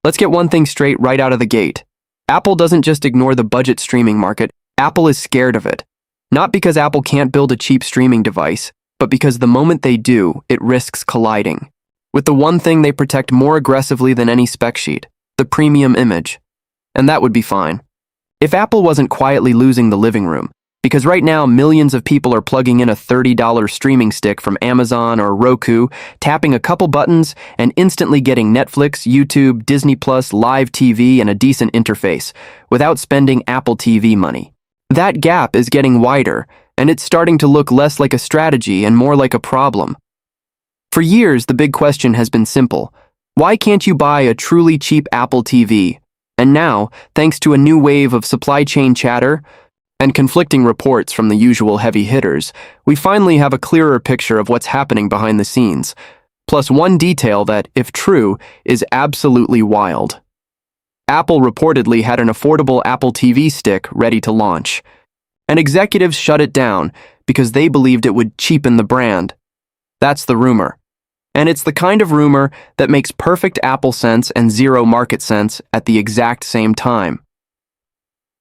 Let's get one thing straight right out of the gate. Apple doesn't just ignore the budget streaming market, Apple is scared of it. Not because Apple can't build a cheap streaming device, but because the moment they do, it risks colliding with the one thing they protect more aggressively than any spec sheet, the premium image. And that would be fine if Apple wasn't quietly losing the living room, because right now millions of people are plugging in a $30 streaming stick from Amazon or Roku, tapping a couple buttons, and instantly getting Netflix, YouTube, Disney+, live TV, and a decent interface, without spending Apple TV money. That gap is getting wider, and it's starting to look less like a strategy and more like a problem. For years, the big question has been simple. Why can't you buy a truly cheap Apple TV? And now, thanks to a new wave of supply chain chatter and conflicting reports from the usual heavy hitters, we finally have a clearer picture of what's happening behind the scenes. Plus one detail that, if true, is absolutely wild. Apple reportedly had an affordable Apple TV stick ready to launch, and executives shut it down because they believed it would cheapen the brand. That's the rumor. And it's the kind of rumor that makes perfect Apple sense and zero market sense at the exact same time.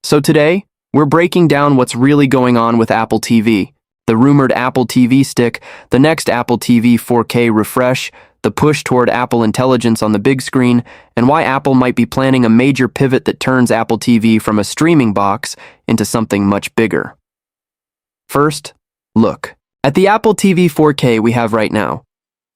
So today, we're breaking down what's really going on with Apple TV, the rumored Apple TV stick, the next Apple TV 4K refresh, the push toward Apple Intelligence on the big screen, and why Apple might be planning a major pivot that turns Apple TV from a streaming box into something much bigger. First, look at the Apple TV 4K we have right now.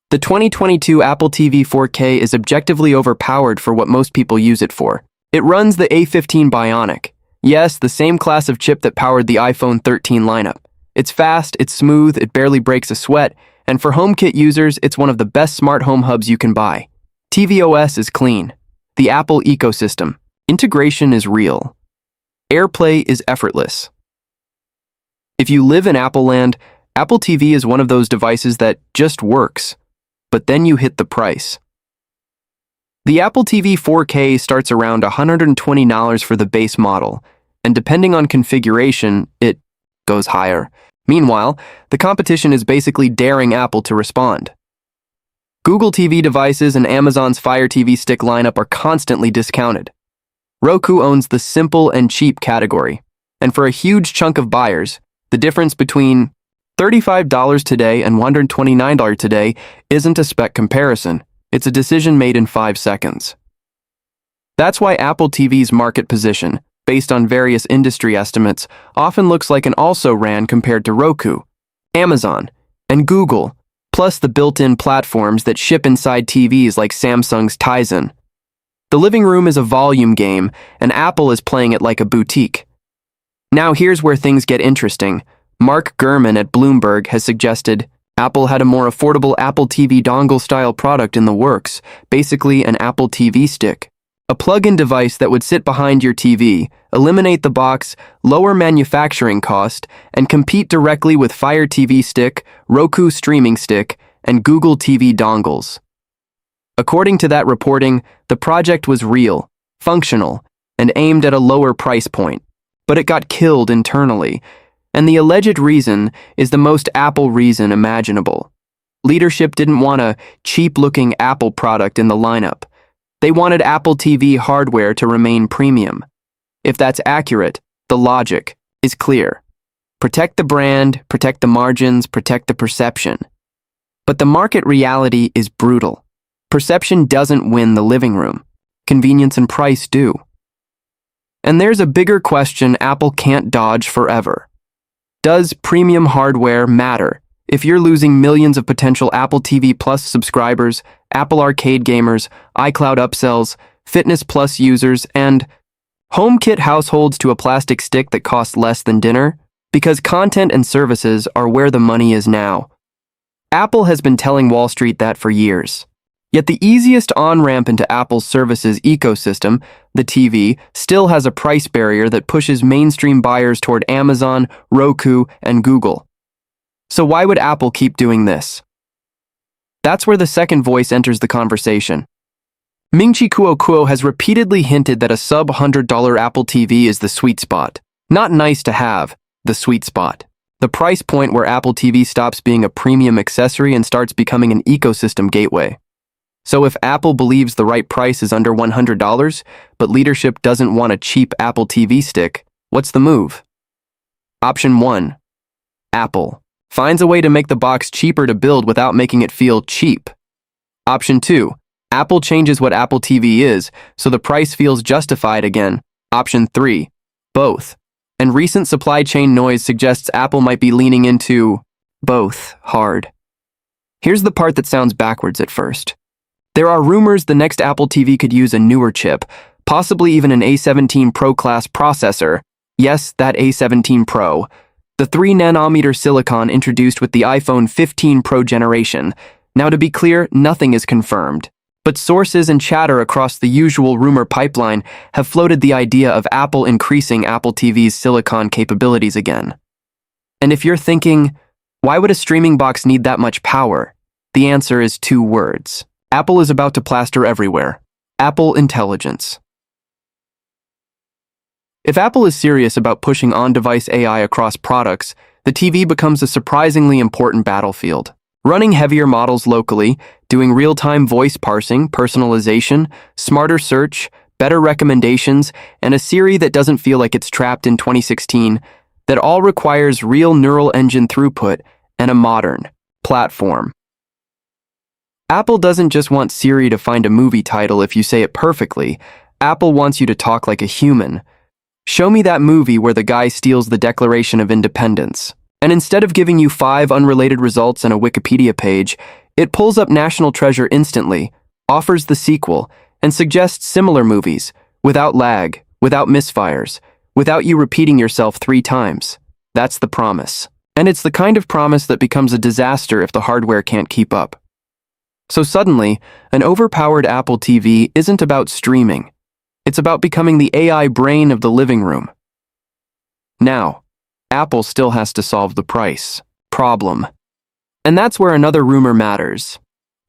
The 2022 Apple TV 4K is objectively overpowered for what most people use it for. It runs the A15 Bionic. Yes, the same class of chip that powered the iPhone 13 lineup. It's fast, it's smooth, it barely breaks a sweat, and for HomeKit users, it's one of the best smart home hubs you can buy. tvOS is clean. The Apple ecosystem. Integration is real. AirPlay is effortless. If you live in Apple land, Apple TV is one of those devices that just works. But then you hit the price. The Apple TV 4K starts around $120 for the base model, and depending on configuration, it goes higher. Meanwhile, the competition is basically daring Apple to respond. Google TV devices and Amazon's Fire TV stick lineup are constantly discounted. Roku owns the simple and cheap category, and for a huge chunk of buyers, the difference between $35 today and $129 today isn't a spec comparison. It's a decision made in 5 seconds. That's why Apple TV's market position, based on various industry estimates, often looks like an also-ran compared to Roku, Amazon, and Google, plus the built-in platforms that ship inside TVs like Samsung's Tizen. The living room is a volume game, and Apple is playing it like a boutique. Now here's where things get interesting. Mark Gurman at Bloomberg has suggested Apple had a more affordable Apple TV dongle-style product in the works, basically an Apple TV stick. A plug-in device that would sit behind your TV, eliminate the box, lower manufacturing cost, and compete directly with Fire TV Stick, Roku Streaming Stick, and Google TV dongles. According to that reporting, the project was real, functional, and aimed at a lower price point, but it got killed internally. And the alleged reason is the most Apple reason imaginable. Leadership didn't want a cheap-looking Apple product in the lineup. They wanted Apple TV hardware to remain premium. If that's accurate, the logic is clear. Protect the brand, protect the margins, protect the perception. But the market reality is brutal. Perception doesn't win the living room. Convenience and price do. And there's a bigger question Apple can't dodge forever. Does premium hardware matter if you're losing millions of potential Apple TV Plus subscribers, Apple Arcade gamers, iCloud upsells, Fitness Plus users, and HomeKit households to a plastic stick that costs less than dinner? Because content and services are where the money is now. Apple has been telling Wall Street that for years. Yet the easiest on-ramp into Apple's services ecosystem, the TV, still has a price barrier that pushes mainstream buyers toward Amazon, Roku, and Google. So why would Apple keep doing this? That's where the second voice enters the conversation. Ming-Chi Kuo has repeatedly hinted that a sub-$100 Apple TV is the sweet spot. Not nice to have, the sweet spot. The price point where Apple TV stops being a premium accessory and starts becoming an ecosystem gateway. So if Apple believes the right price is under $100, but leadership doesn't want a cheap Apple TV stick, what's the move? Option 1. Apple finds a way to make the box cheaper to build without making it feel cheap. Option 2. Apple changes what Apple TV is, so the price feels justified again. Option 3. Both. And recent supply chain noise suggests Apple might be leaning into both hard. Here's the part that sounds backwards at first. There are rumors the next Apple TV could use a newer chip, possibly even an A17 Pro class processor. Yes, that A17 Pro. The 3nm silicon introduced with the iPhone 15 Pro generation. Now, to be clear, nothing is confirmed. But sources and chatter across the usual rumor pipeline have floated the idea of Apple increasing Apple TV's silicon capabilities again. And if you're thinking, why would a streaming box need that much power? The answer is 2 words. Apple is about to plaster everywhere. Apple Intelligence. If Apple is serious about pushing on-device AI across products, the TV becomes a surprisingly important battlefield. Running heavier models locally, doing real-time voice parsing, personalization, smarter search, better recommendations, and a Siri that doesn't feel like it's trapped in 2016, that all requires real neural engine throughput and a modern platform. Apple doesn't just want Siri to find a movie title if you say it perfectly. Apple wants you to talk like a human. Show me that movie where the guy steals the Declaration of Independence. And instead of giving you 5 unrelated results and a Wikipedia page, it pulls up National Treasure instantly, offers the sequel, and suggests similar movies, without lag, without misfires, without you repeating yourself 3 times. That's the promise. And it's the kind of promise that becomes a disaster if the hardware can't keep up. So suddenly, an overpowered Apple TV isn't about streaming. It's about becoming the AI brain of the living room. Now, Apple still has to solve the price problem. And that's where another rumor matters.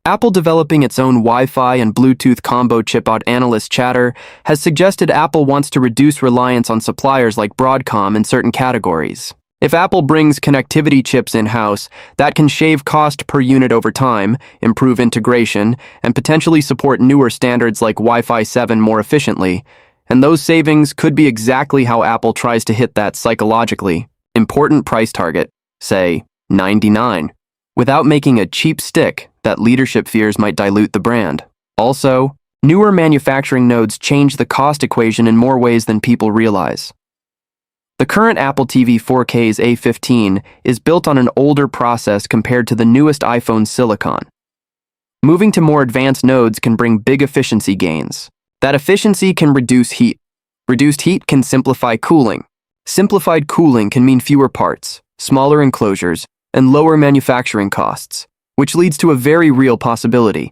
Apple developing its own Wi-Fi and Bluetooth combo chip out analyst chatter has suggested Apple wants to reduce reliance on suppliers like Broadcom in certain categories. If Apple brings connectivity chips in-house, that can shave cost per unit over time, improve integration, and potentially support newer standards like Wi-Fi 7 more efficiently. And those savings could be exactly how Apple tries to hit that psychologically important price target, say $99, without making a cheap stick that leadership fears might dilute the brand. Also, newer manufacturing nodes change the cost equation in more ways than people realize. The current Apple TV 4K's A15 is built on an older process compared to the newest iPhone silicon. Moving to more advanced nodes can bring big efficiency gains. That efficiency can reduce heat. Reduced heat can simplify cooling. Simplified cooling can mean fewer parts, smaller enclosures, and lower manufacturing costs, which leads to a very real possibility.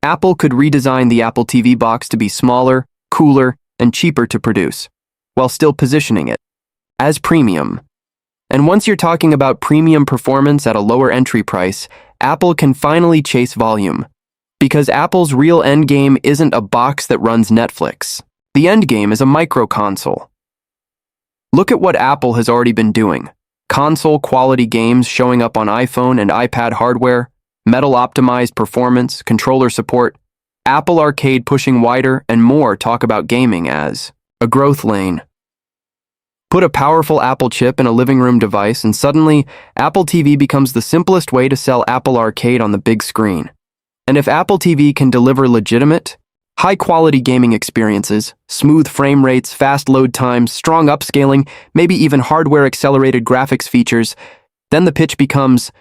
Apple could redesign the Apple TV box to be smaller, cooler, and cheaper to produce, while still positioning it as premium. And once you're talking about premium performance at a lower entry price, Apple can finally chase volume. Because Apple's real endgame isn't a box that runs Netflix. The endgame is a micro console. Look at what Apple has already been doing. Console-quality games showing up on iPhone and iPad hardware, metal-optimized performance, controller support, Apple Arcade pushing wider, and more talk about gaming as a growth lane. Put a powerful Apple chip in a living room device, and suddenly, Apple TV becomes the simplest way to sell Apple Arcade on the big screen. And if Apple TV can deliver legitimate, high-quality gaming experiences, smooth frame rates, fast load times, strong upscaling, maybe even hardware-accelerated graphics features, then the pitch becomes,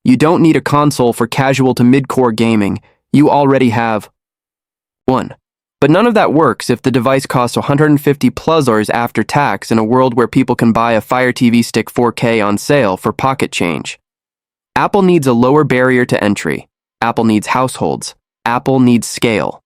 you don't need a console for casual to mid-core gaming, you already have one. But none of that works if the device costs $150+ after tax in a world where people can buy a Fire TV Stick 4K on sale for pocket change. Apple needs a lower barrier to entry. Apple needs households. Apple needs scale.